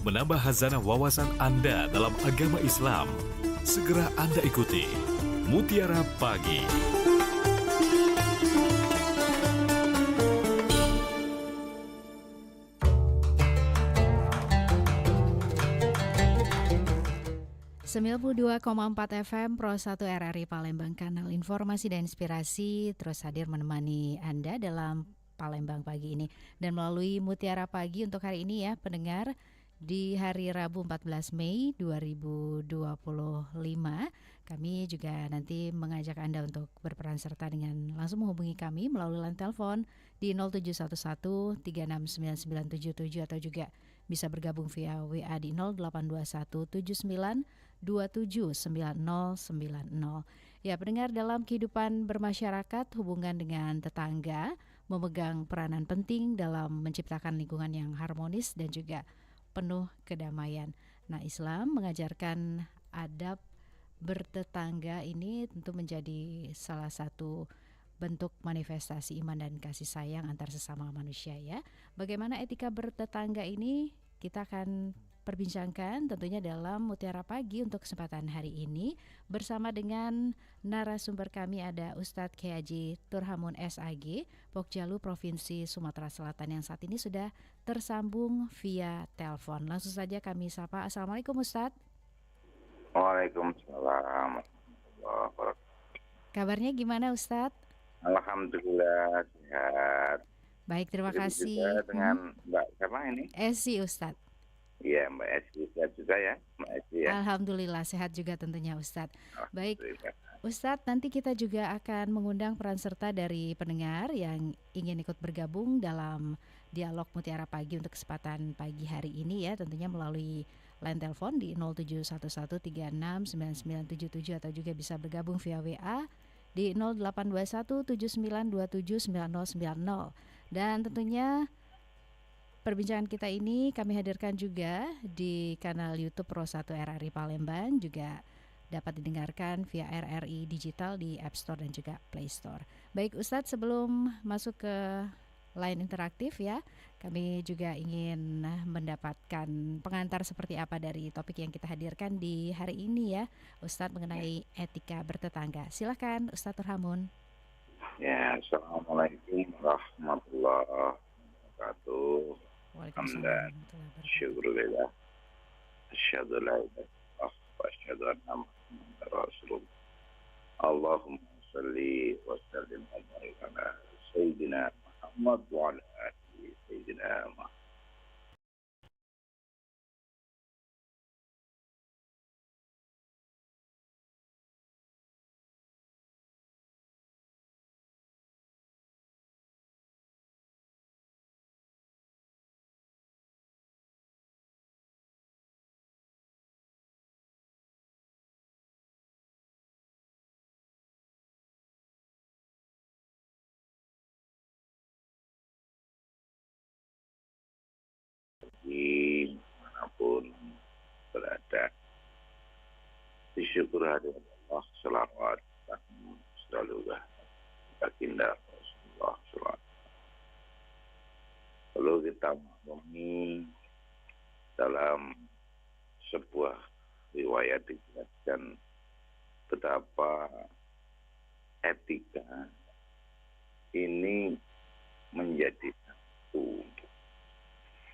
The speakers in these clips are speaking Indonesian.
menambah khazanah wawasan Anda dalam agama Islam. Segera Anda ikuti Mutiara Pagi. ...92,4 FM Pro 1 RRI Palembang, kanal informasi dan inspirasi terus hadir menemani Anda dalam Palembang pagi ini. Dan melalui Mutiara Pagi untuk hari ini ya pendengar, di hari Rabu 14 Mei 2025, kami juga nanti mengajak Anda untuk berperan serta dengan langsung menghubungi kami melalui line telepon di 0711 369977 atau juga bisa bergabung via WA di 082179279090. Ya, pendengar, dalam kehidupan bermasyarakat, hubungan dengan tetangga memegang peranan penting dalam menciptakan lingkungan yang harmonis dan juga penuh kedamaian. Nah, Islam mengajarkan adab bertetangga ini tentu menjadi salah satu bentuk manifestasi iman dan kasih sayang antar sesama manusia ya. Bagaimana etika bertetangga ini kita akan perbincangkan tentunya dalam Mutiara Pagi untuk kesempatan hari ini. Bersama dengan narasumber kami ada Ustadz Kyai Haji Turhamun SAG, Pokjalu Provinsi Sumatera Selatan, yang saat ini sudah tersambung via telepon. Langsung saja kami sapa. Assalamualaikum Ustadz. Waalaikumsalam. Kabarnya gimana Ustadz? Alhamdulillah sehat. Baik, terima Begitu kasih. juga dengan Mbak siapa ini? Esi Ustadz. Iya, Mbak Esi sehat juga ya, Mbak Esi ya. Alhamdulillah sehat juga tentunya Ustadz. Baik Alhamdulillah. Ustadz, nanti kita juga akan mengundang peran serta dari pendengar yang ingin ikut bergabung dalam dialog Mutiara Pagi untuk kesempatan pagi hari ini ya, tentunya melalui line telepon di 0711369977 atau juga bisa bergabung via WA di 082179279090. Dan tentunya perbincangan kita ini kami hadirkan juga di kanal YouTube Pro 1 RRI Palembang, juga dapat didengarkan via RRI Digital di App Store dan juga Play Store. Baik Ustadz, sebelum masuk ke line interaktif ya, kami juga ingin mendapatkan pengantar seperti apa dari topik yang kita hadirkan di hari ini ya Ustadz, mengenai etika bertetangga. Silakan Ustadz Turhamun. Ya, Assalamualaikum warahmatullahi wabarakatuh. Waalaikumsalam Hamdan, warahmatullahi wabarakatuh. syukurillah. Asyhadu la ilaha illallah wa asyhadu anna Muhammadar Rasulullah. Allahumma shalli wa sallim ala sayyidina Muhammad wa ala alihi sayyidina Muhammad. Dimanapun berada, disyukur hadirat Allah, selawat selalu baginda Rasulullah SAW. Lalu kita maklumi dalam sebuah riwayat dijelaskan betapa etika ini menjadi satu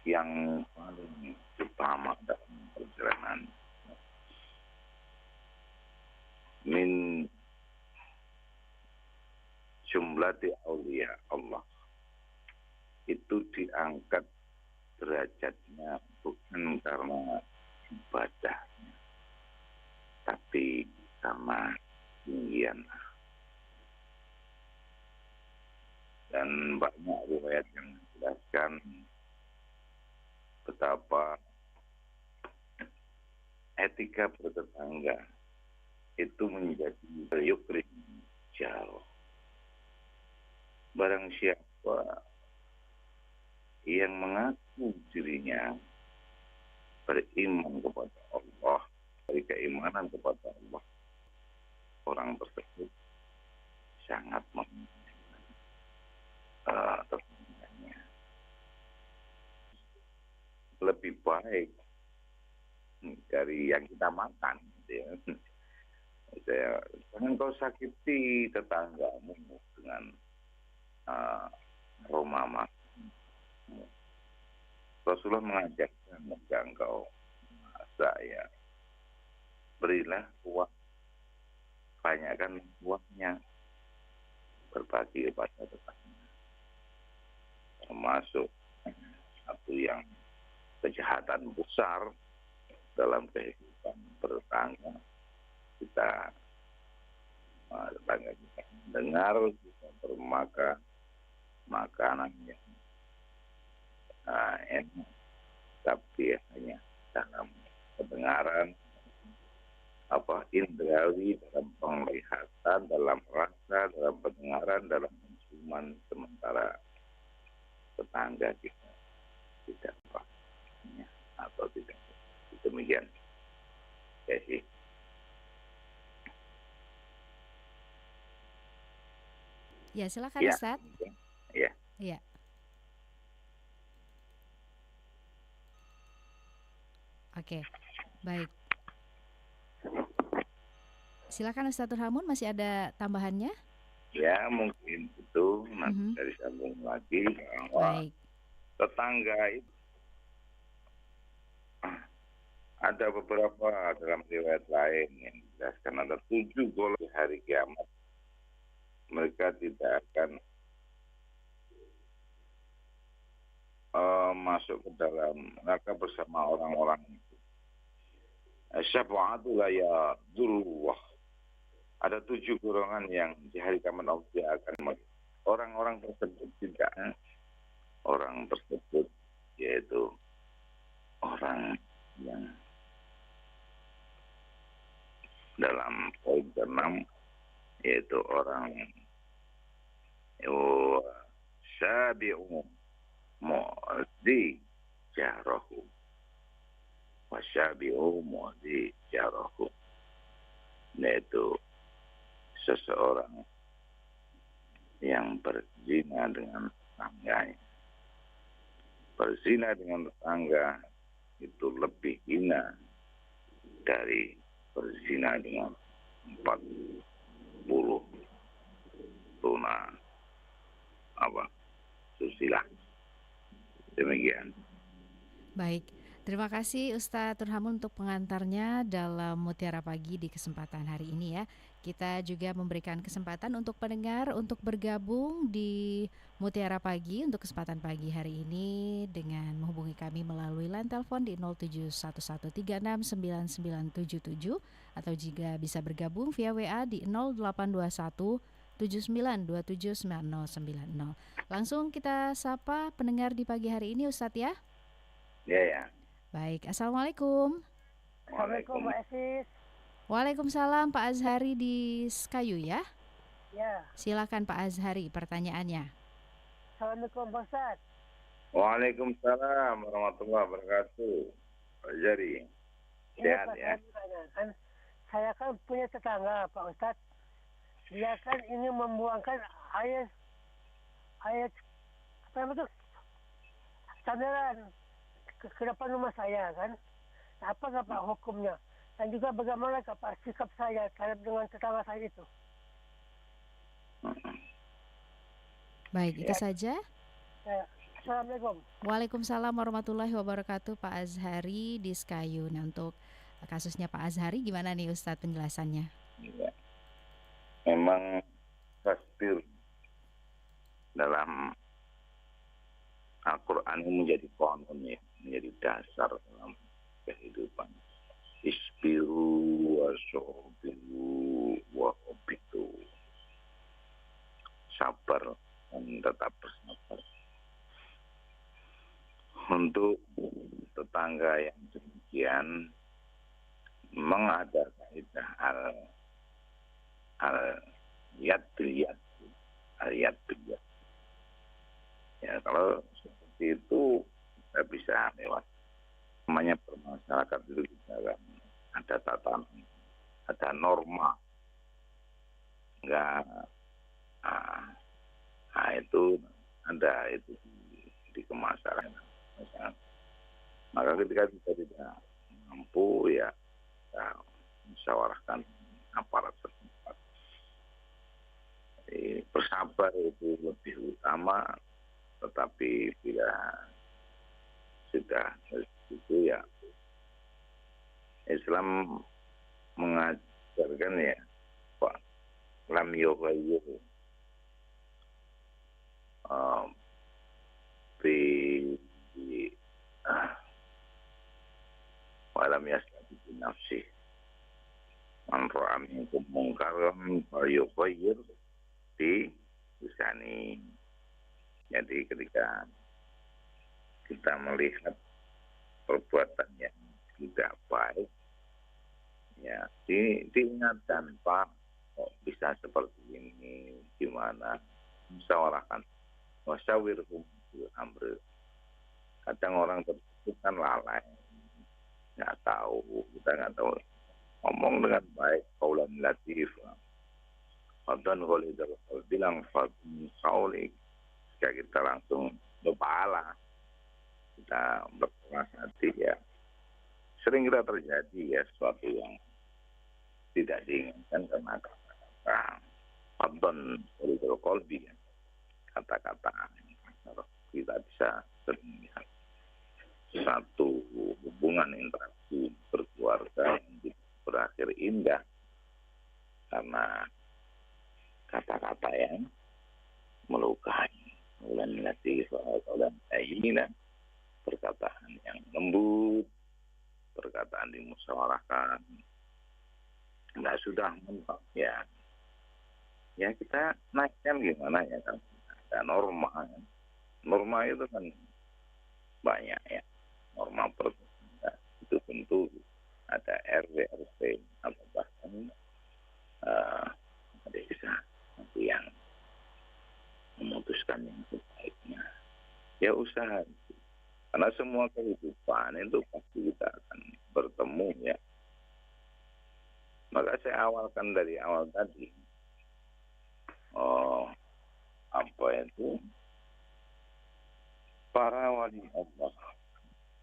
yang paling utama dalam perjalanan min jumlati auliya Allah. Itu diangkat derajatnya bukan karena ibadahnya, tapi karena tinggian. Dan banyak riwayat yang menjelaskan betapa etika bertetangga itu menjadi yukrim jauh. Barang siapa yang mengaku dirinya beriman kepada Allah, dari keimanan kepada Allah, orang tersebut sangat tetangganya. Lebih baik dari yang kita makan. Gitu ya. Jangan kau sakiti tetanggamu dengan aroma makanan. Rasulullah mengajarkan agar engkau masak ya, berilah uang, banyakkan uangnya, berbagi kepada tetangga. Termasuk satu yang kejahatan besar dalam kehidupan bertetangga. Kita tetangga kita mendengar, kita bermakan makanan yang enak, tapi hanya dalam pendengaran, indrawi, dalam penglihatan, dalam rasa, dalam pendengaran, dalam penciuman, sementara tetangga kita tidak paham atau tidak demikian. Ya sih. Ya, silakan Ya. Ustadz. Ya. Iya. Oke, baik. Silakan Ustadz Turhamun, masih ada tambahannya? Ya, mungkin itu nanti Mhm. dari sambung lagi bahwa Baik. tetangga itu ada beberapa dalam riwayat lain yang dijelaskan ada 7 golongan hari kiamat. Mereka tidak akan masuk ke dalam neraka bersama orang-orang itu. Syafa'atu la yadurullah. Ada 7 golongan yang di hari kiamat Allah akan masuk. Orang-orang tersebut tidak. Orang tersebut yaitu orang yang dalam poin ke-6 yaitu orang syabi'u mu'zi jahrahu wasyabi'u mu'zi jahrahu, yaitu seseorang yang berzina dengan tetangganya. Berzina dengan tetangga itu lebih hina dari berzina dengan 40 tuna susila. Demikian. Baik, terima kasih Ustadz Turhamun untuk pengantarnya dalam Mutiara Pagi di kesempatan hari ini ya. Kita juga memberikan kesempatan untuk pendengar untuk bergabung di Mutiara Pagi untuk kesempatan pagi hari ini dengan menghubungi kami melalui line telepon di 0711369977 atau juga bisa bergabung via WA di 0821 79279090. Langsung kita sapa pendengar di pagi hari ini Ustadz ya. Ya. Baik, Assalamualaikum. Assalamualaikum Mbak Esis. Waalaikumsalam Pak Azhari di Skayu ya. Ya, Silakan Pak Azhari pertanyaannya. Assalamualaikum Pak Ustaz. Waalaikumsalam warahmatullahi wabarakatuh. Pak Jari. Sehat ya. Saya kan punya tetangga Pak Ustaz. Dia kan ingin membuangkan air apa namanya itu, sandaran ke depan rumah saya kan. Apa Pak hukumnya? Dan juga bagaimana Pak sikap saya terhadap dengan tetangga saya itu? Baik, itu saja. Assalamualaikum. Waalaikumsalam warahmatullahi wabarakatuh Pak Azhari di Skayu. Nah, untuk kasusnya Pak Azhari gimana nih Ustadz penjelasannya? Ya. Memang tasbir dalam Al-Quran menjadi konon ya, menjadi dasar dalam kehidupan. Isbiru wa sobiru wa obitu. Sabar dan tetap bersabar. Untuk tetangga yang demikian memang ada kaidah al-yad bil-yad. Al-yad bil-yad. Ya, kalau seperti itu kita bisa lewat. Namanya bermasyarakat itu kita kan ada tatanan, ada norma. Enggak, itu ada itu di kemasyarakatan. Maka ketika kita tidak mampu ya kita musyawarahkan aparat setempat. Jadi, bersabar itu lebih utama, tetapi bila sudah itu ya Islam mengajarkan ya Pak lam yughayyiru bi walam yastati bi nafsi man ra'a minkum munkaran falyughayyir bi lisani. Jadi ketika kita melihat perbuatan yang tidak baik, ya diingatkan, Pak, kok bisa seperti ini, gimana, musyawarahkan, wasyawirhum fil amr. Kadang orang tersebut kan lalai, nggak tahu, kita nggak tahu, ngomong dengan baik, qaulan latif, fadhan ghalidul bilang fadhan qaulik, kita langsung berpahala, kita berkeras hati ya. Sering kita terjadi ya sesuatu yang tidak diinginkan karena kata-kata fadhan ghalidul qalbi, kata-kata kita bisa sering melihat satu hubungan interaksi berkeluarga yang berakhir indah karena kata-kata yang melukai. Ulan latif dan ayina, perkataan yang lembut, perkataan dimusyawarahkan. Nah sudah mentok ya kita naikkan gimana ya kan, ada norma kan. Norma itu kan banyak ya, norma pertengkaran itu tentu ada RW RT atau bahkan ada bisa nanti yang memutuskan yang sebaiknya. Ya usaha, karena semua kehidupan itu pasti kita akan bertemu ya. Maka saya awalkan dari awal tadi, para wali Allah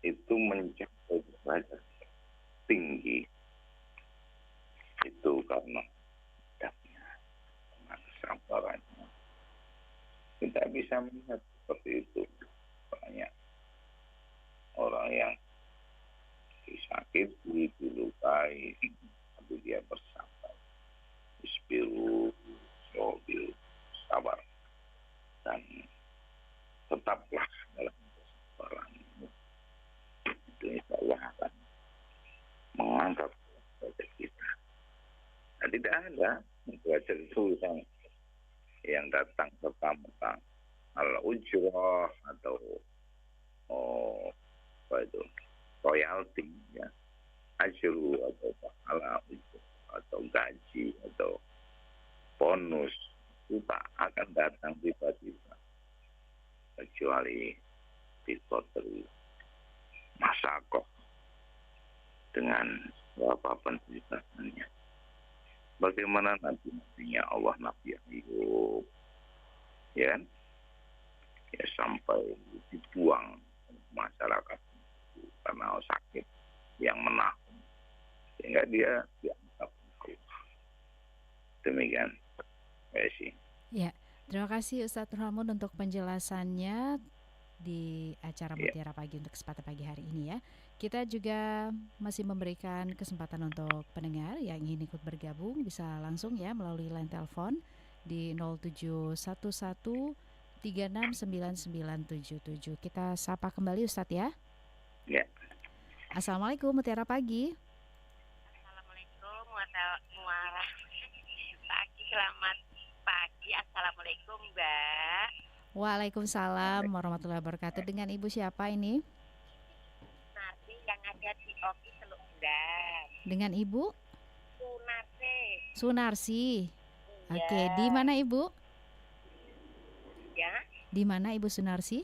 itu mencapai derajat tinggi itu karena adabnya, karena kesabarannya. Kita bisa melihat seperti itu. Banyak orang yang disakiti, dilukai, tapi dia bersabar. Isbiru, sobil, sabar. Dan tetaplah dalam kesabaran. Itu insya Allah akan mengangkat derajat kita. Nah, tidak ada derajat itu yang datang serta-merta al-ujrah atau royalti ya, ajru atau pahala atau gaji atau bonus itu tak akan datang tiba-tiba kecuali diberi masakoh dengan berapa penjelasannya. Bagaimana nantinya Allah Nabi Ayub ya kan? Ya sampai dibuang masyarakat karena sakit yang menahun sehingga dia dianggap Allah. Demikian, Messi. Ya, terima kasih Ustadz Nurhamun untuk penjelasannya di acara Mutiara Pagi untuk kesempatan pagi hari ini ya. Kita juga masih memberikan kesempatan untuk pendengar yang ingin ikut bergabung bisa langsung ya melalui line telepon di 0711369977. Kita sapa kembali Ustadz ya. Ya. Assalamualaikum Mutiara Pagi. Assalamualaikum warahmatullahi pagi. Selamat pagi. Assalamualaikum Mbak. Waalaikumsalam warahmatullahi wabarakatuh. Dengan Ibu siapa ini? Narsi yang ada di Oki Teluk Bendan. Dengan Ibu? Sunarsi. Sunarsi. Oke, di mana Ibu? Ya. Di mana Ibu Sunarsi?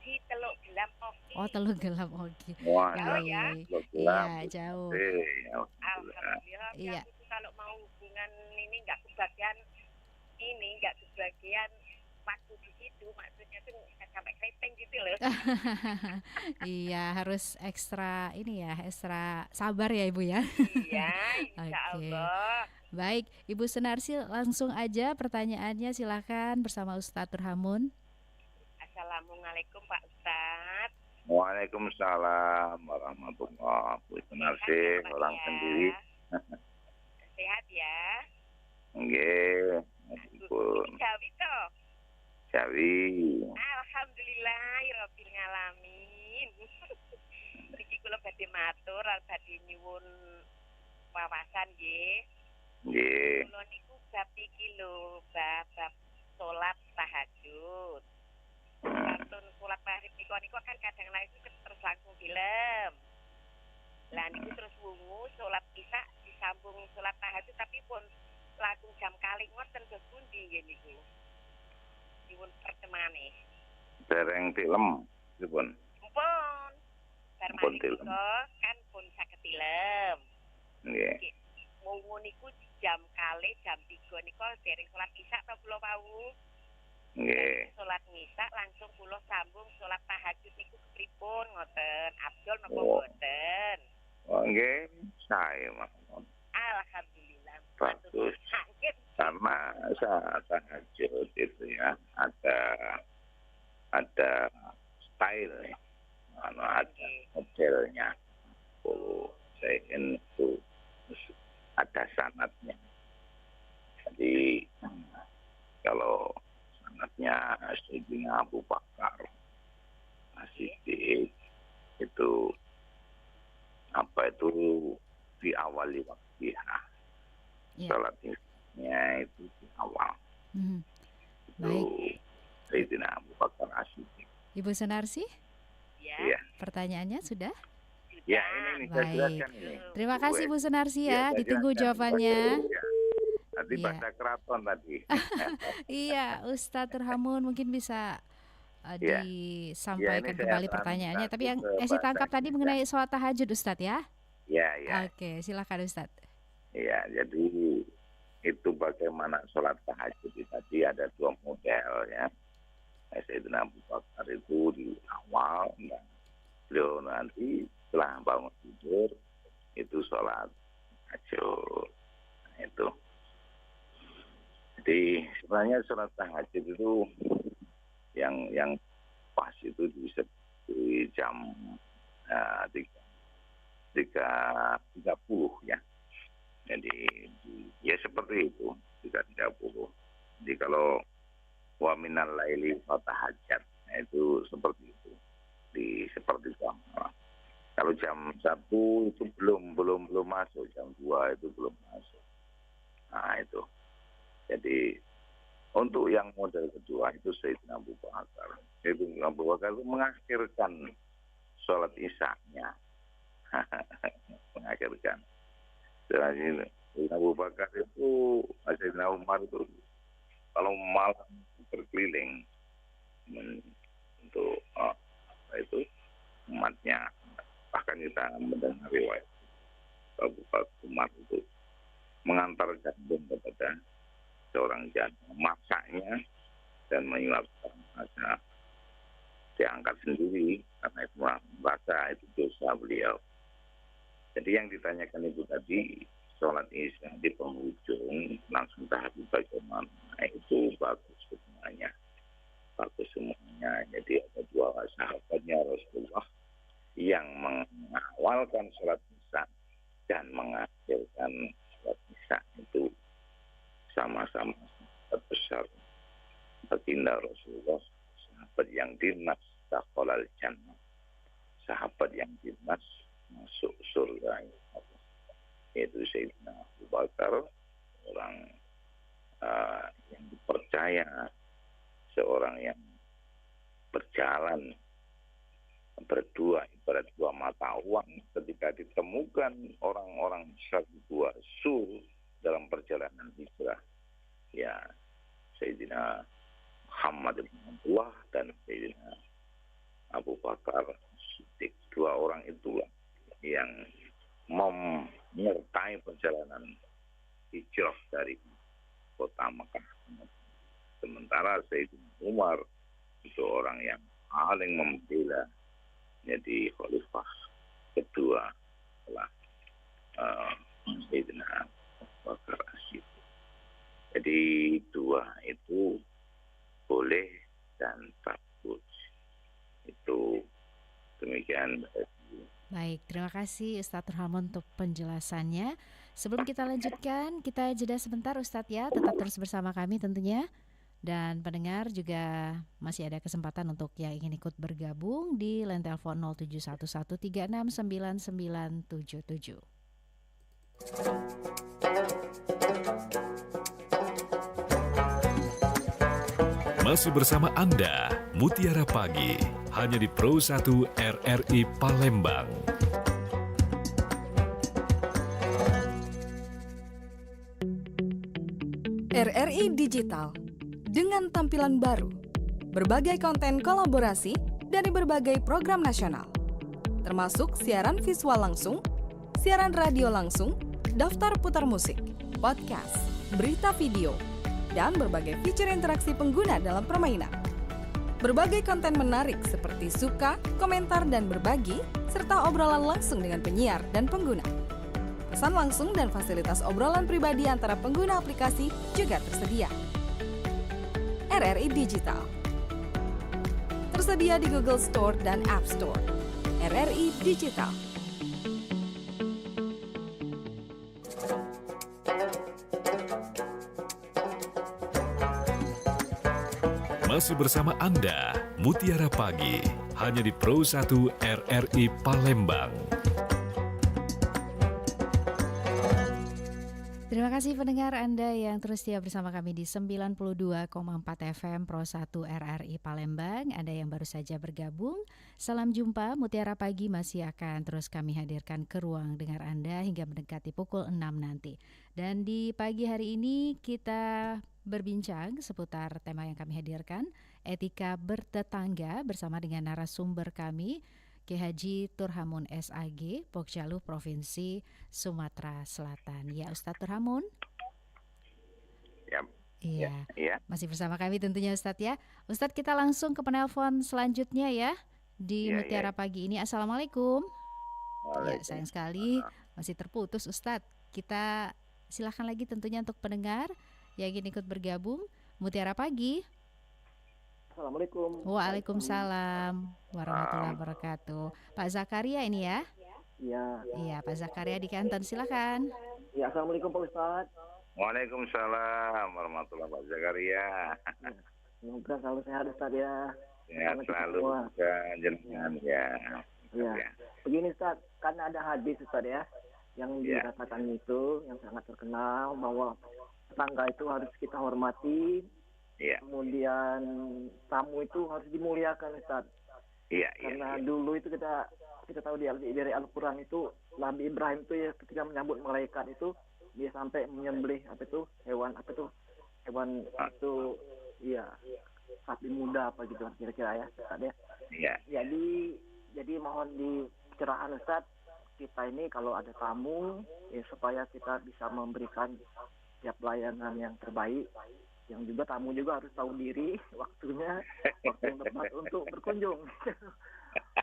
Di Teluk Gelam Oki. Oh, Teluk Gelam Oki. Wah, Jauh ya? Iya, jauh. Alhamdulillah. Iya. Aku kalau mau hubungan ini nggak kebagian waktu di situ, maksudnya tuh nggak sampai keriting gitu loh. Iya, harus ekstra ini ya, ekstra sabar ya Ibu ya. Iya, insya Oke. Allah. Baik, Ibu Sunarsi langsung aja pertanyaannya silakan bersama Ustadz Turhamun. Assalamualaikum Pak Ustadz. Waalaikumsalam warahmatullahi wabarakatuh. Pak Orang ya? sendiri. Sehat ya? Nggih, Ini pun Jawi toh? Jawi. Alhamdulillah, Rabbil Alamin. Niki kula badhe matur, badhe nyuwun wawasan nggih. Nggih. Kula niku bab iki lho, bab salat tahajud. Santun salat maghrib niku kan kadang lagi terus langsung film. Lah niku terus wungu salat isya disambung salat tahajud tapi pun langsung jam kalih ngoten dos pundi nggih niku. Nyuwun pertemane. Dereng film, pripun? Pun bar Pun malih film. kan pun saged film. Nggih. Wungu niku jam kalih jam 3 niku dereng salat isya ta kula wau. Nggih. Salat isya langsung kula sambung salat tahajud niku kepripun ngoten. Abdul napa Oh. mboten? Oh, nggih, saya mawon. Alhamdulillah. Bagus. Sakit. Karena saat tahajud itu ya ada style ya. Ada modelnya. Oh, saya itu ada sanatnya. Jadi kalau sanatnya Sayyidina Abu Bakar As-Siddiq itu apa itu diawali waktiha. Ya. Salat isya itu di awal. Mhm. Itu Baik. Sayyidina Abu Bakar As-Siddiq. Ibu Sunarsi, Ya. Iya. pertanyaannya sudah? Ya, ini saya Baik. jelaskan ini. Terima kasih Bu Sunarsi Iya, ya, saya ditunggu jelaskan. jawabannya. Iya. Tadi Iya. bahasa keraton tadi. Iya, Ustadz Turhamun mungkin bisa Iya. disampaikan Iya, ini kembali saya pertanyaannya. Tapi yang translate ke Esi bahasa tangkap tadi Indonesia. mengenai sholat tahajud Ustadz ya. Iya, iya. Oke, silakan Ustadz. Iya, jadi itu bagaimana sholat tahajud itu tadi ada dua model ya. Sayyidina Abu Bakar itu di awal, dan beliau nanti setelah bangun tidur itu sholat tahajud. Nah, itu. Jadi sebenarnya sholat tahajud itu yang pas itu di jam 3.30 ya. Jadi ya seperti itu 3.30. Jadi kalau wa minal laili fatahajjat, nah itu seperti itu seperti jam. Kalau jam 1 itu belum masuk, jam 2 itu belum masuk. Nah itu. Jadi untuk yang model kedua itu Sayyidina Abu Bakar. Sayyidina Abu Bakar itu mengakhirkan sholat isya-nya. Mengakhirkan. Dan Sayyidina Abu Bakar itu, Sayyidina Umar itu kalau malam berkeliling untuk itu umatnya, bahkan kita mendengar riwayat Abu Bakar Umar itu mengantar gandum kepada seorang janda, masaknya dan menyuapkan masa diangkat sendiri karena itu merasa itu dosa beliau. Jadi yang ditanyakan itu tadi sholat isya di penghujung langsung tahajud bagaimana? Nah, itu bagus semuanya. Jadi ada dua sahabatnya Rasulullah yang mengawalkan sholat isya dan mengakhirkan sholat isya itu sama-sama besar. Baginda Rasulullah, sahabat yang dinas dakhalal jannah, sahabat yang dinas masuk surga Allah. Yaitu Sayyidina Abu Bakar, orang yang dipercaya, seorang yang berjalan berdua ibarat dua mata uang ketika ditemukan orang-orang dua sur dalam perjalanan hijrah. Ya, Sayyidina Muhammad bin Abdullah dan Sayyidina Abu Bakar Siddiq. Dua orang itulah yang menyertai perjalanan hijrah dari kota Mekah Sementara Sayyidina Umar itu orang yang paling membela jadi khalifah kedua setelah Sayyidina Abu Bakar As-Siddiq. Jadi dua itu boleh dan bagus. Itu demikian. Baik, terima kasih Ustadz Turhamon untuk penjelasannya. Sebelum kita lanjutkan, kita jeda sebentar Ustadz ya. Tetap terus bersama kami tentunya. Dan pendengar juga masih ada kesempatan untuk yang ingin ikut bergabung di line telepon 0711369977. Masih bersama Anda, Mutiara Pagi, hanya di Pro 1 RRI Palembang. RRI Digital, dengan tampilan baru, berbagai konten kolaborasi dari berbagai program nasional, termasuk siaran visual langsung, siaran radio langsung, daftar putar musik, podcast, berita video, dan berbagai fitur interaksi pengguna dalam permainan. Berbagai konten menarik seperti suka, komentar, dan berbagi, serta obrolan langsung dengan penyiar dan pengguna. Pesan langsung dan fasilitas obrolan pribadi antara pengguna aplikasi juga tersedia. RRI Digital tersedia di Google Store dan App Store. RRI Digital. Masih bersama Anda, Mutiara Pagi, hanya di Pro 1 RRI Palembang. Terima kasih pendengar Anda yang terus setia bersama kami di 92,4 FM Pro 1 RRI Palembang. Anda yang baru saja bergabung, salam jumpa. Mutiara Pagi masih akan terus kami hadirkan ke ruang dengar Anda hingga mendekati pukul 6 nanti. Dan di pagi hari ini kita berbincang seputar tema yang kami hadirkan, etika bertetangga, bersama dengan narasumber kami, Kiai Haji Turhamun SAG, Pokjalu Provinsi Sumatera Selatan. Ya, Ustadz Turhamun. Iya. Masih bersama kami tentunya Ustadz ya. Ustadz, kita langsung ke penelpon selanjutnya ya di Mutiara Pagi ini. Assalamualaikum. Ya, sayang sekali masih terputus Ustadz. Kita silakan lagi tentunya untuk pendengar yang ingin ikut bergabung. Mutiara Pagi. Assalamualaikum. Waalaikumsalam warahmatullahi wabarakatuh. Pak Zakaria ini ya? Iya, Pak Zakaria di kantor, silakan. Ya, Assalamualaikum Pak Ustadz. Waalaikumsalam warahmatullahi wabarakatuh, Zakaria. Semoga selalu sehat Ustadz ya. Sehat selalu juga jenengan ya. Ya. Begini Ustadz, kan ada hadis Ustadz ya, yang dikatakan itu, yang sangat terkenal, bahwa tetangga itu harus kita hormati. Iya. Kemudian tamu itu harus dimuliakan Ustaz. Iya. Karena dulu itu kita tahu dari Al-Quran itu Nabi Ibrahim itu ya ketika menyambut malaikat itu dia sampai menyembelih hewan itu sapi muda apa gitu kira-kira ya Ustaz ya. Iya. Jadi mohon dicerahan Ustaz, kita ini kalau ada tamu ya supaya kita bisa memberikan setiap pelayanan yang terbaik. Yang juga tamu juga harus tahu diri waktu yang tepat untuk berkunjung.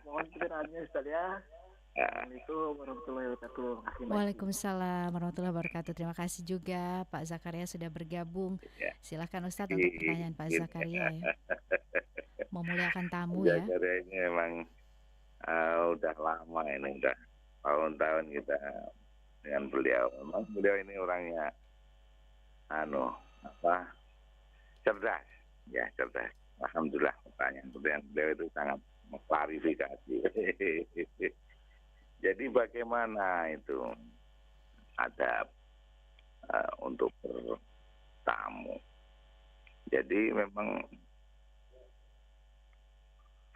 Mohon pencerahannya Ustaz ya. Assalamualaikum warahmatullahi wabarakatuh. Waalaikumsalam warahmatullahi wabarakatuh. Terima kasih juga Pak Zakaria sudah bergabung. Silakan Ustaz untuk pertanyaan Pak Zakaria ya. Memuliakan tamu ya. Zakaria ini memang udah lama ini, udah tahun-tahun kita dengan beliau. Memang beliau ini orangnya cerdas. Alhamdulillah pertanyaan beliau itu sangat mengklarifikasi. Jadi bagaimana itu adab untuk bertamu. Jadi memang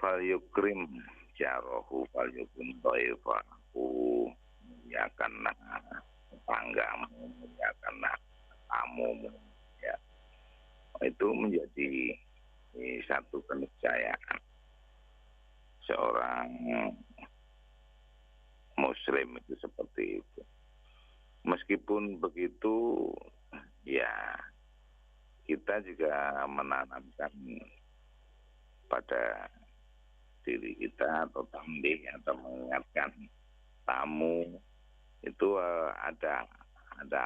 fal yukrim jarohu fal yukrim dhaifahu, muliakanlah tetanggamu, muliakanlah tamumu. Ya. Itu menjadi satu keniscayaan seorang muslim itu seperti itu. Meskipun begitu, ya kita juga menanamkan pada diri kita atau tambih atau mengingatkan tamu itu ada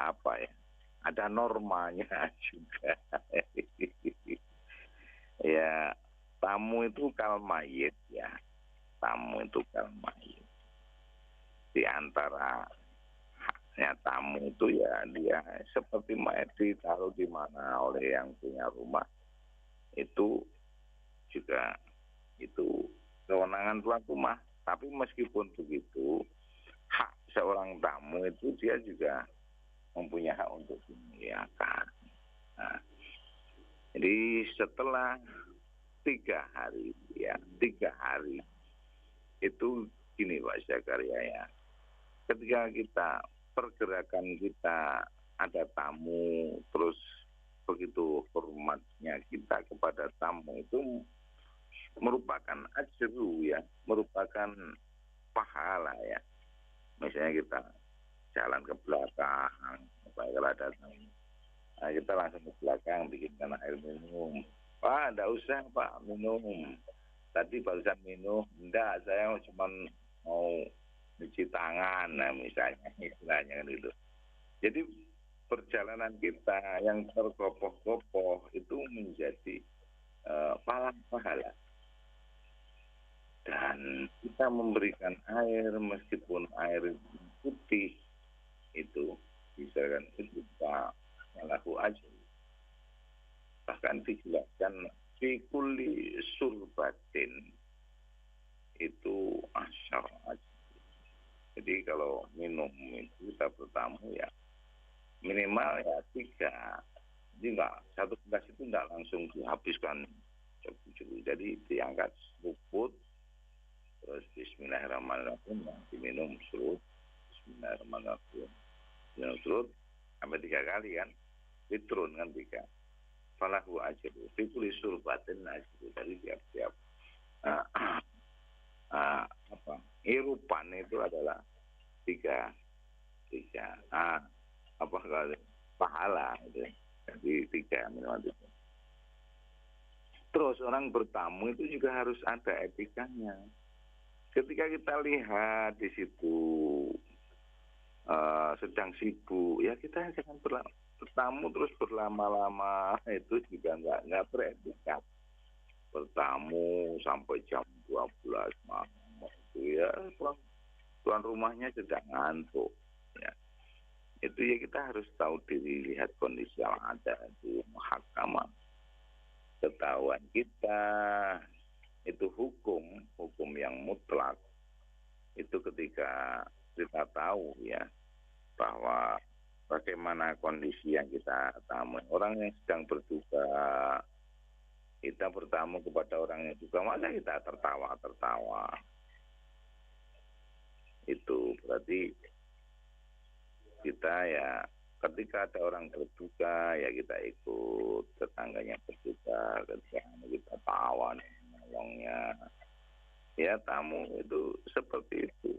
apa ya? Ada normanya juga. Ya, tamu itu kal mayit ya. Tamu itu kal mayit. Di antara haknya tamu itu ya dia seperti mayit ditaruh di mana oleh yang punya rumah. Itu juga itu kewenangan tuan rumah. Tapi meskipun begitu, hak seorang tamu itu dia juga mempunyai hak untuk dimuliakan. Nah, jadi setelah 3 hari, ya 3 hari itu gini Pak Zakaria ya. Ketika kita pergerakan kita ada tamu, terus begitu hormatnya kita kepada tamu itu merupakan ajru ya, merupakan pahala ya. Misalnya kita jalan ke belakang, kalau ada tamu, nah, kita langsung ke belakang bikinkan air minum. Pak, enggak usah Pak minum. Tadi barusan minum, enggak, saya cuma mau cuci tangan, nah misalnya istilahnya kan itu. Jadi perjalanan kita yang tergopoh-gopoh itu menjadi pahala. Dan kita memberikan air meskipun air putih itu bisa kan itu kita laku aja. Bahkan dijelaskan fi kulli surbatin itu asyar aja. Jadi kalau minum itu kita bertamu ya minimal ya 3. Jadi enggak, 1 gelas itu enggak langsung dihabiskan. Jadi diangkat seruput, terus bismillahirrahmanirrahim diminum serut, bismillahirrahmanirrahim minum serut sampai 3 kali kan, litrun kan 3. Falahu ajru fi kulli surbatin ajru. Dari tiap-tiap irupan itu adalah 3 pahala itu. Jadi 3 minimal 3. Terus orang bertamu itu juga harus ada etikanya. Ketika kita lihat di situ sedang sibuk, ya kita jangan bertamu terus berlama-lama, itu juga nggak beretika. Bertamu sampai jam 12 malam itu ya tuan rumahnya sedang ngantuk. Ya. Itu ya kita harus tahu diri, lihat kondisi yang ada di mahkamah. Ketahuan kita itu hukum yang mutlak itu ketika kita tahu ya bahwa bagaimana kondisi yang kita tamu, orang yang sedang berduka, kita bertamu kepada orang yang juga, masa kita tertawa itu berarti kita ya ketika ada orang berduka ya kita ikut, tetangganya berduka ketika kita tawa nolongnya ya, tamu itu seperti itu.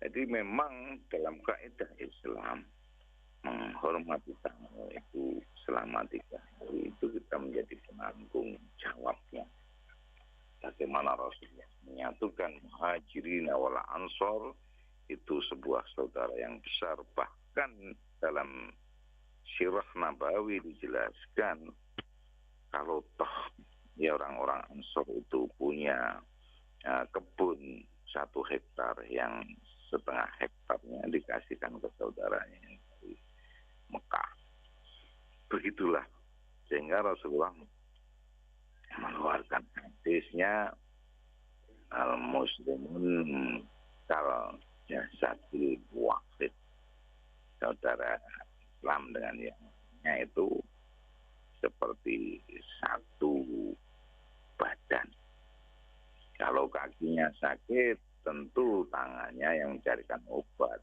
Jadi memang dalam kaidah Islam menghormati tamu itu selama 3 hari itu kita menjadi penanggung jawabnya. Bagaimana Rasulullah menyatukan muhajirin wal ansor itu sebuah saudara yang besar. Bahkan dalam sirah Nabawi dijelaskan kalau toh ya orang-orang ansor itu punya kebun 1 hektar yang setengah hektarnya dikasihkan ke saudaranya dari Mekah. Begitulah sehingga Rasulullah mengeluarkan hadisnya al-muslimun kal jasadil wahid. Saudara Islam dengan yang itu seperti 1 badan. Kalau kakinya sakit, tentu tangannya yang mencarikan obat.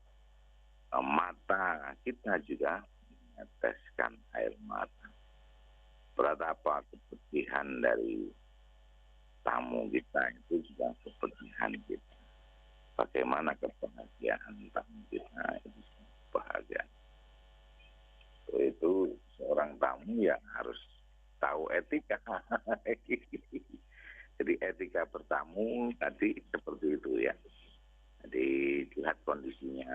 Mata kita juga meneteskan air mata. Betapa kepedihan dari tamu kita itu juga kepedihan kita. Bagaimana kebahagiaan tamu kita itu bahagia. Itu seorang tamu yang harus etika. Jadi etika bertamu tadi seperti itu ya. Jadi lihat kondisinya,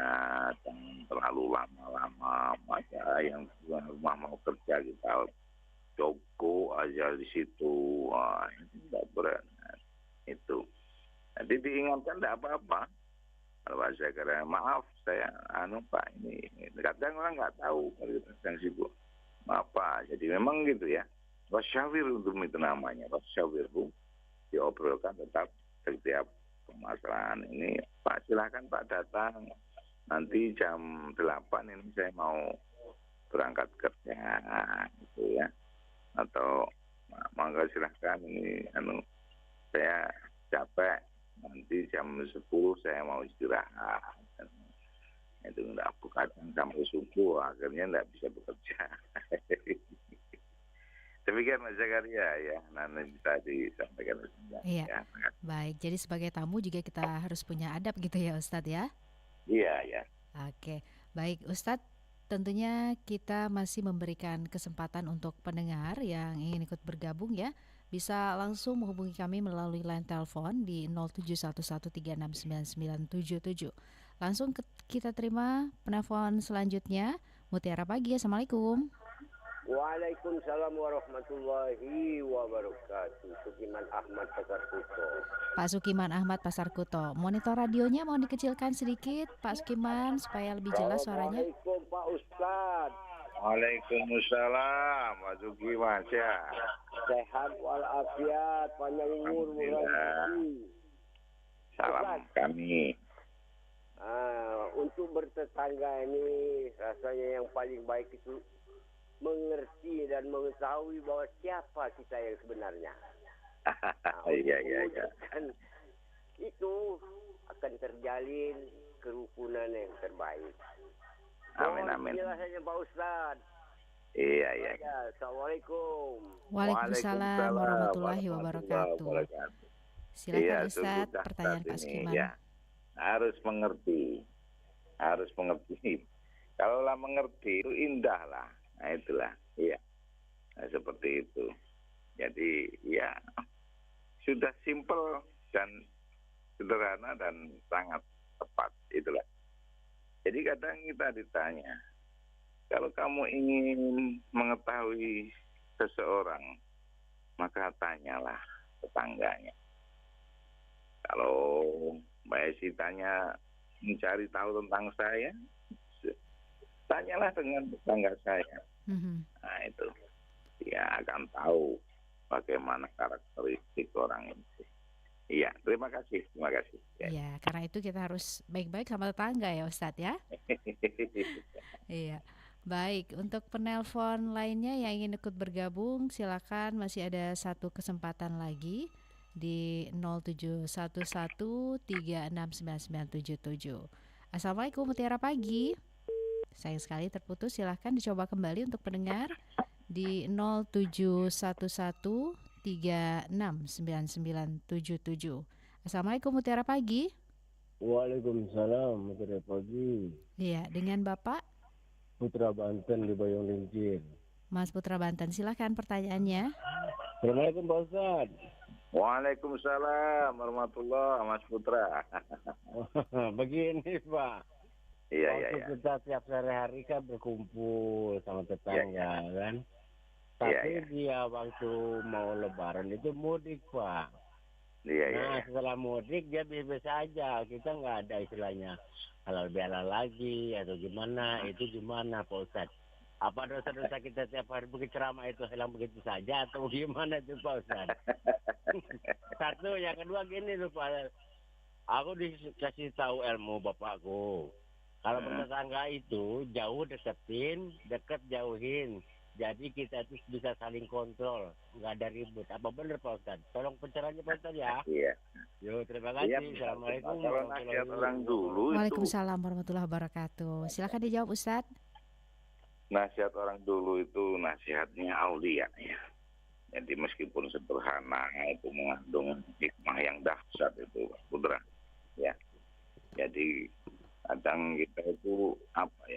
jangan terlalu lama-lama. Maka yang tuan rumah mau kerja kita joko aja di situ. Wah, ini tidak berat. Itu. Jadi diingatkan tidak apa-apa. Kalau saya kira maaf saya Pak ini kadang orang nggak tahu kalau kita sedang sibuk apa. Jadi memang gitu ya. Wasyawir untuk itu namanya. Wasyawir diobrolkan tetap setiap permasalahan ini. Pak silahkan Pak datang. Nanti jam 8 ini saya mau berangkat kerja gitu ya. Atau mangga silahkan ini saya capek. Nanti jam 10 saya mau istirahat. Itu enggak kadang sampai subuh akhirnya enggak bisa bekerja. Demikian Mas Zakaria ya, nanti bisa disampaikan. Iya. Ya. Baik, jadi sebagai tamu juga kita harus punya adab gitu ya Ustadz ya. Iya ya. Oke, baik Ustadz. Tentunya kita masih memberikan kesempatan untuk pendengar yang ingin ikut bergabung ya. Bisa langsung menghubungi kami melalui line telepon di 0711369977. Langsung kita terima penelpon selanjutnya. Mutiara Pagi, Assalamualaikum. Waalaikumsalam warahmatullahi wabarakatuh. Sukiman Ahmad Pasar Kuto. Pak Sukiman Ahmad Pasar Kuto. Monitor radionya mau dikecilkan sedikit Pak Sukiman supaya lebih jelas suaranya. Assalamualaikum Pak Ustadz. Waalaikumsalam Pak Sukiman ya. Sehat walafiat, panjang umur, murah rezeki. Salam kami. Untuk bertetangga ini rasanya yang paling baik itu mengerti dan mengetahui bahwa siapa kita yang sebenarnya. Iya. Dan itu akan terjalin kerukunan yang terbaik. Amin. Penjelasannya Pak Ustadz. Iya. Assalamualaikum. Waalaikumsalam warahmatullahi wabarakatuh. Silakan Ustadz, pertanyaan Pak Sukiman. Ya, harus mengerti. Kalaulah mengerti itu indah lah. Nah itulah, iya. Nah, seperti itu. Jadi ya sudah simpel dan sederhana dan sangat tepat itulah. Jadi kadang kita ditanya, kalau kamu ingin mengetahui seseorang, maka tanyalah tetangganya. Kalau Mbak Esi tanya mencari tahu tentang saya, tanyalah dengan tetangga saya. Nah itu, dia akan tahu bagaimana karakteristik orang itu. Iya, terima kasih. Iya, karena itu kita harus baik-baik sama tetangga ya Ustadz ya. Iya. Baik, untuk penelpon lainnya yang ingin ikut bergabung, silakan, masih ada satu kesempatan lagi di 0711369977. Assalamualaikum, Mutiara Pagi. Sayang sekali terputus, silakan dicoba kembali untuk pendengar di 0711369977. Assalamualaikum, Mutiara Pagi. Waalaikumsalam, Mutiara Pagi. Iya, dengan Bapak Putra Banten di Boyong Lincir. Mas Putra Banten, silakan pertanyaannya. Assalamualaikum Pak Ustadz. Waalaikumsalam warahmatullahi Mas Putra. Begini Pak. Iya. Kita tiap sehari-hari kan berkumpul sama tetangga kan. Tapi dia waktu mau lebaran itu mudik Pak. Nah setelah mudik dia biasa aja. Kita nggak ada istilahnya halal bihalal lagi atau gimana. Itu gimana Pak Ustadz? Apa dosa-dosa kita tiap hari begitu ceramah itu hilang begitu saja atau gimana itu Pak Ustadz? Satu, yang kedua gini loh Pak. Aku dikasih tahu ilmu bapakku. Kalau bertetangga itu jauh deketin, deket jauhin. Jadi kita itu bisa saling kontrol, nggak ada ribut. Apa benar Pak Ustadz? Tolong pencerahannya Pak Ustadz ya. Iya. Yo, terima kasih. Assalamualaikum warahmatullahi wabarakatuh. Waalaikumsalam warahmatullahi wabarakatuh. Silakan dijawab Ustadz. Nasihat orang dulu itu nasihatnya aulia ya. Jadi meskipun sederhana itu mengandung hikmah yang dahsyat itu Pak Putra. Ya. Jadi kadang kita itu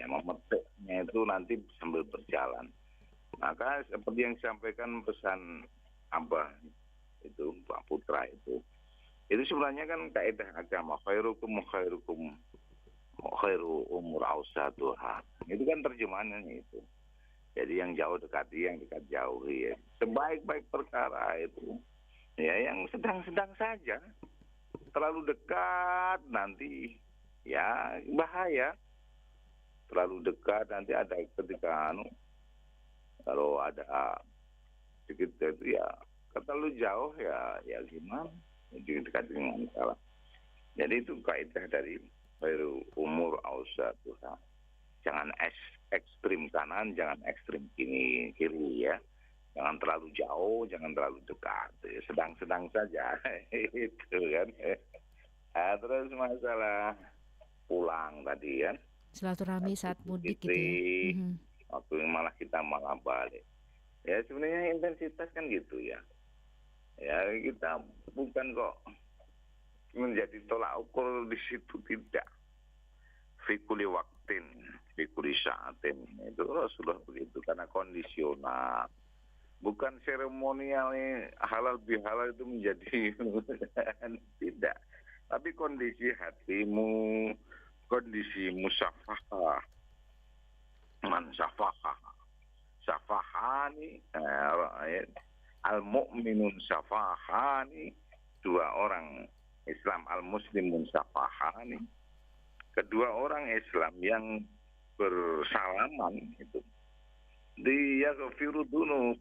memetiknya itu nanti sambil berjalan. Maka seperti yang disampaikan pesan Abah itu, Pak Putra itu sebenarnya kan kaidah agama, khairukum khairu umur ausatuha. Itu kan terjemahannya itu. Jadi yang jauh dekati, yang dekat jauhi. Ya. Sebaik-baik perkara itu ya yang sedang-sedang saja. Terlalu dekat nanti ya bahaya. Terlalu dekat nanti ada ketika kalau ada sedikit itu ya terlalu jauh ya gimana? Jadi dekat dengan salah. Jadi itu kaidah dari khairu umur ausatuha. Jangan ekstrim kanan, jangan ekstrim kiri ya. Jangan terlalu jauh, jangan terlalu dekat. Sedang-sedang saja. Itu kan. Terus masalah pulang tadi kan. Silaturahmi saat mudik gitu ya. Waktu malah kita malah balik. Ya sebenarnya intensitas kan gitu ya. Ya kita bukan kok menjadi tolak ukur di situ, tidak. Fikuli waktin, fikuli saatin, itu Rasulullah begitu karena kondisional. Bukan seremonial halal bihalal itu menjadi tidak. Tapi kondisi hatimu, kondisi musafahah, mansafahah, safahani, al-mu'minun safahani, dua orang Islam al-muslimun safahani, kedua orang Islam yang bersalaman itu diyaghfiru dzunub,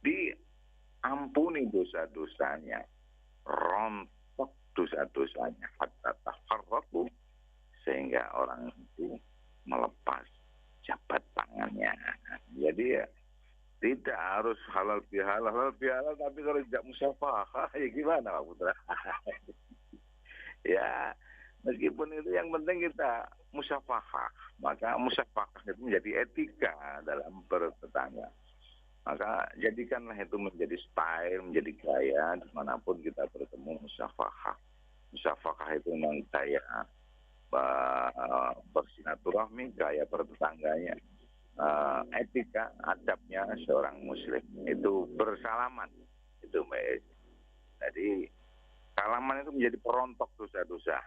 diampuni dosa-dosanya, rontok dosa-dosanya hatta tafarraqu, sehingga orang itu melepas jabat tangannya. Jadi ya tidak harus halal bihalal tapi kalau tidak musafahah ya gimana Pak Putra? Ya meskipun itu yang penting kita musafahah, maka musafahah itu menjadi etika dalam bertetangga. Maka jadikanlah itu menjadi style, menjadi gaya dimanapun kita bertemu musafahah. Musafahah itu memang gaya bersilaturahmi, gaya bertetangganya. Etika, adabnya seorang muslim itu bersalaman itu Mbak. Jadi salaman itu menjadi perontok dosa-dosa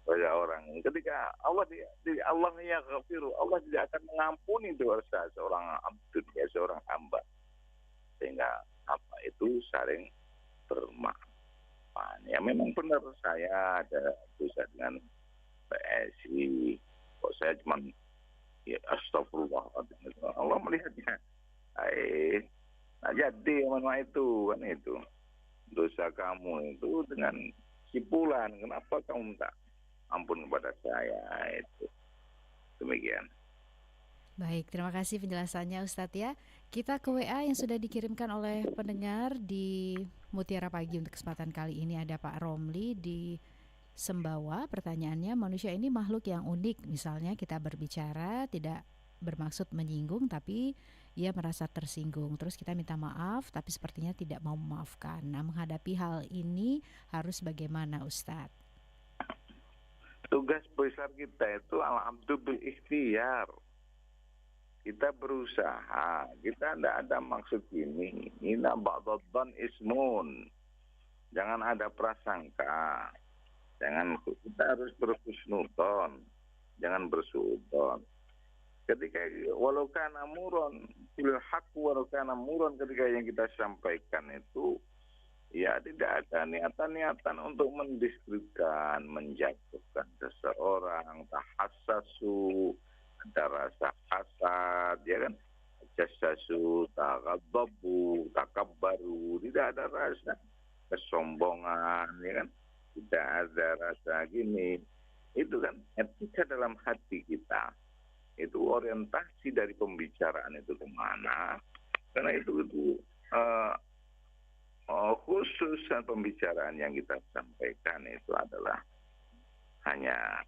pada orang. Ketika Allah yaghfiru, Allah tidak akan mengampuni dosa seorang abd, ya seorang hamba, sehingga apa itu saling bermaafan. Ya memang benar saya ada dosa dengan PSI, kok saya cuma ya astagfirullah, Allah melihatnya. Nah jadi mana itu kan itu dosa kamu itu dengan sipulan, kenapa kamu minta ampun kepada saya, itu demikian. Baik, terima kasih penjelasannya Ustadz ya. Kita ke WA yang sudah dikirimkan oleh pendengar di Mutiara Pagi untuk kesempatan kali ini. Ada Pak Romli di Sembawa. Pertanyaannya, manusia ini makhluk yang unik. Misalnya kita berbicara tidak bermaksud menyinggung tapi ia merasa tersinggung. Terus kita minta maaf tapi sepertinya tidak mau memaafkan. Nah, menghadapi hal ini harus bagaimana Ustadz? Tugas besar kita itu al-abdu bil ikhtiyar. Kita berusaha, kita tidak ada maksud ini. Inna ba'daddan ismun. Jangan ada prasangka. Kita harus berhusnudon, jangan bersuudon. Ketika walau kana muron fil haq walau kana muron, ketika yang kita sampaikan itu ya tidak ada niatan-niatan untuk mendiskreditkan, menjatuhkan seseorang, tahassasu, ada rasa hasad, ya kan? Jassasu, takabbabu, takabbaru, tidak ada rasa kesombongan, ya kan? Tidak ada rasa gini. Itu kan etika dalam hati kita. Itu orientasi dari pembicaraan itu kemana. Karena itu khusus pembicaraan yang kita sampaikan itu adalah hanya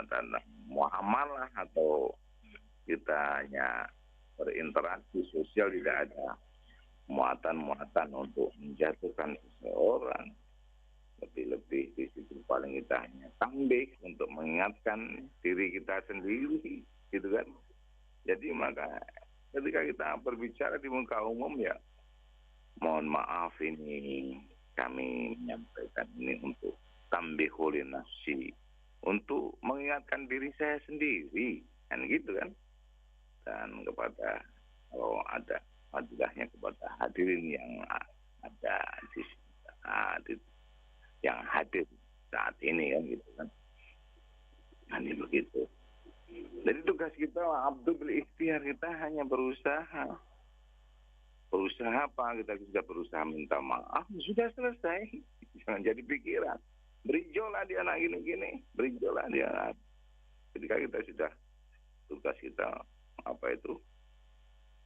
tentang muamalah atau kita hanya berinteraksi sosial, tidak ada muatan-muatan untuk menjatuhkan seseorang. Lebih di situ paling kita hanya tambih untuk mengingatkan diri kita sendiri, gitu kan. Jadi maka ketika kita berbicara di muka umum ya, mohon maaf ini kami menyampaikan ini untuk tambihul nafsi, untuk mengingatkan diri saya sendiri, kan gitu kan. Dan kepada kalau ada fadilahnya kepada hadirin yang ada yang hadir saat ini kan gitu kan. Ini begitu. Jadi tugas kita abdu bil ikhtiar, kita hanya berusaha. Berusaha apa? Kita sudah berusaha minta maaf, sudah selesai. Jangan jadi pikiran. Berijolah dia anak gini-gini, berijolah dia. Ketika kita sudah, tugas kita apa itu?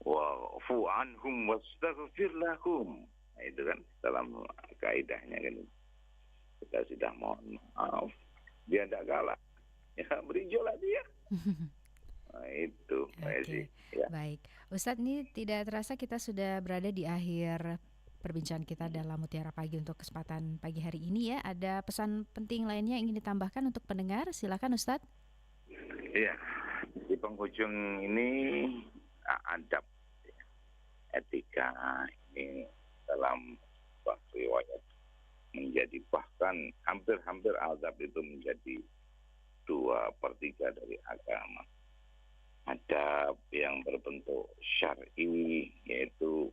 Wa'fu anhum wastaghfir lahum. Nah, itu kan dalam kaidahnya kan. Kita sudah mohon maaf, dia tidak galak. Ya berijolah dia. Nah, itu. Oke. Ya. Baik, Ustadz, ini tidak terasa kita sudah berada di akhir perbincangan kita dalam Mutiara Pagi untuk kesempatan pagi hari ini ya. Ada pesan penting lainnya yang ingin ditambahkan untuk pendengar? Silakan Ustadz. Iya, di penghujung ini adab, etika ini dalam sebuah riwayat menjadi bahkan hampir-hampir azab itu menjadi 2/3 dari agama. Adab yang berbentuk syar'i, yaitu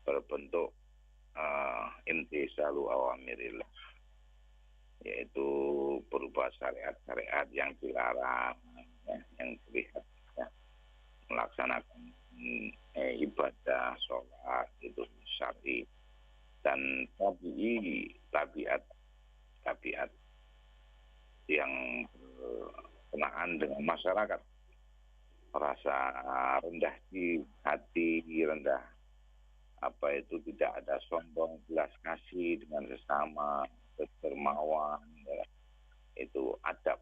berbentuk imtisalu awamirillah, yaitu berubah syariat-syariat yang dilarang, ya, yang terlihat ya, melaksanakan ibadah, sholat itu syar'i, dan tabiat yang berkenaan dengan masyarakat, rasa rendah di hati, rendah tidak ada sombong, belas kasih dengan sesama, dermawan, ya. Itu adab.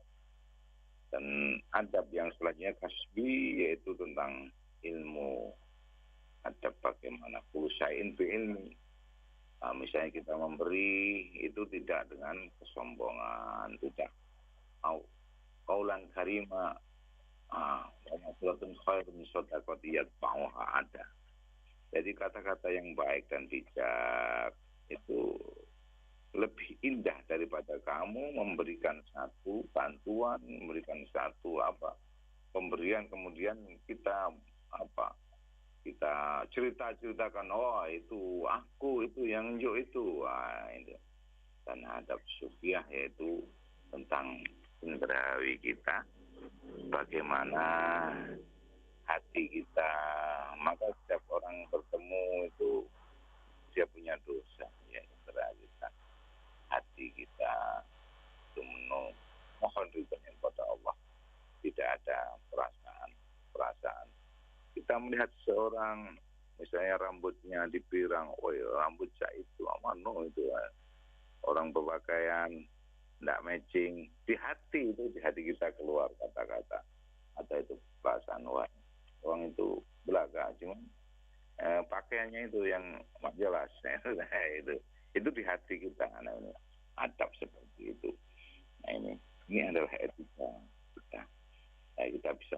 Dan adab yang selanjutnya kasbi, yaitu tentang ilmu. Adab bagaimana kusain bi'ilmi. Nah, misalnya kita memberi itu tidak dengan kesombongan, tidak mau qaulan karima, suratun khairun shadaqati yatba'uha ada. Jadi kata-kata yang baik dan bijak itu lebih indah daripada kamu memberikan satu bantuan, memberikan satu pemberian, kemudian kita ceritakan, itu aku, itu yang unjuk itu. Itu. Dan adab sufiah yaitu tentang indrawi kita, bagaimana hati kita. Maka setiap orang bertemu itu dia punya dosa, ya indra kita, hati kita itu mohon ridhonya kepada Allah, tidak ada perasaan. Kita melihat seorang misalnya rambutnya dipirang, rambut saya itu itu orang berpakaian tidak matching, di hati kita keluar kata-kata atau itu perasaan orang itu belaga, cuma pakaiannya itu yang jelas. itu di hati kita. Nah, ini adab seperti itu. Nah, ini adalah etika kita. Nah, kita bisa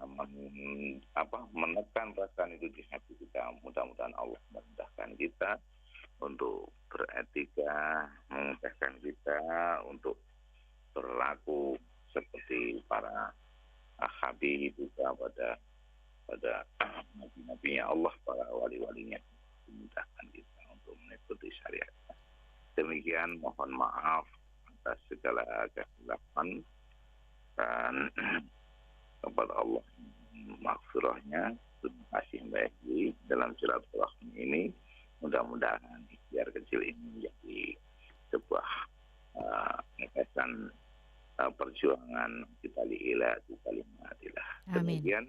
menekan perasaan itu di hati kita. Mudah-mudahan Allah memudahkan kita untuk beretika, memudahkan kita untuk berlaku seperti para habib juga pada nabi-nabinya Allah, para wali-walinya, memudahkan kita untuk mengikuti syariat. Demikian, mohon maaf atas segala kesilapan, dan kepada Allah maghfirahnya. Terima kasih Mbak Egi dalam silaturahmi ini. Mudah-mudahan ikhtiar kecil ini menjadi sebuah kesan perjuangan kita li'ilah di kalimatillah. Demikian,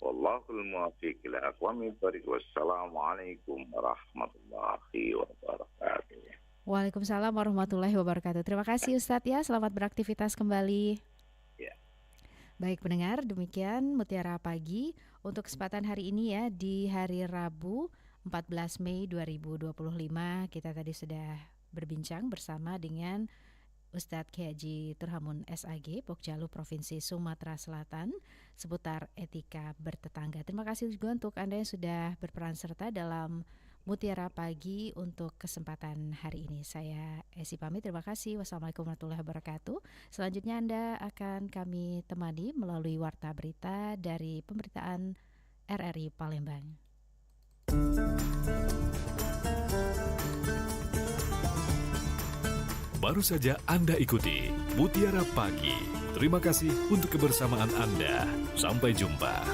wallahul muwaffiq ila aqwamit thoriq. Wassalamualaikum warahmatullahi wabarakatuh. Waalaikumsalam warahmatullahi wabarakatuh. Terima kasih Ustadz ya, selamat beraktivitas kembali. Ya. Baik pendengar, demikian Mutiara Pagi untuk kesempatan hari ini ya, di hari Rabu 14 Mei 2025. Kita tadi sudah berbincang bersama dengan Ustadz Kiai Haji Turhamun SAG, Pokjalu Provinsi Sumatera Selatan, seputar etika bertetangga. Terima kasih juga untuk Anda yang sudah berperan serta dalam Mutiara Pagi untuk kesempatan hari ini. Saya Esi pamit, terima kasih. Wassalamualaikum warahmatullahi wabarakatuh. Selanjutnya Anda akan kami temani melalui Warta Berita dari Pemberitaan RRI Palembang. Baru saja Anda ikuti Mutiara Pagi. Terima kasih untuk kebersamaan Anda. Sampai jumpa.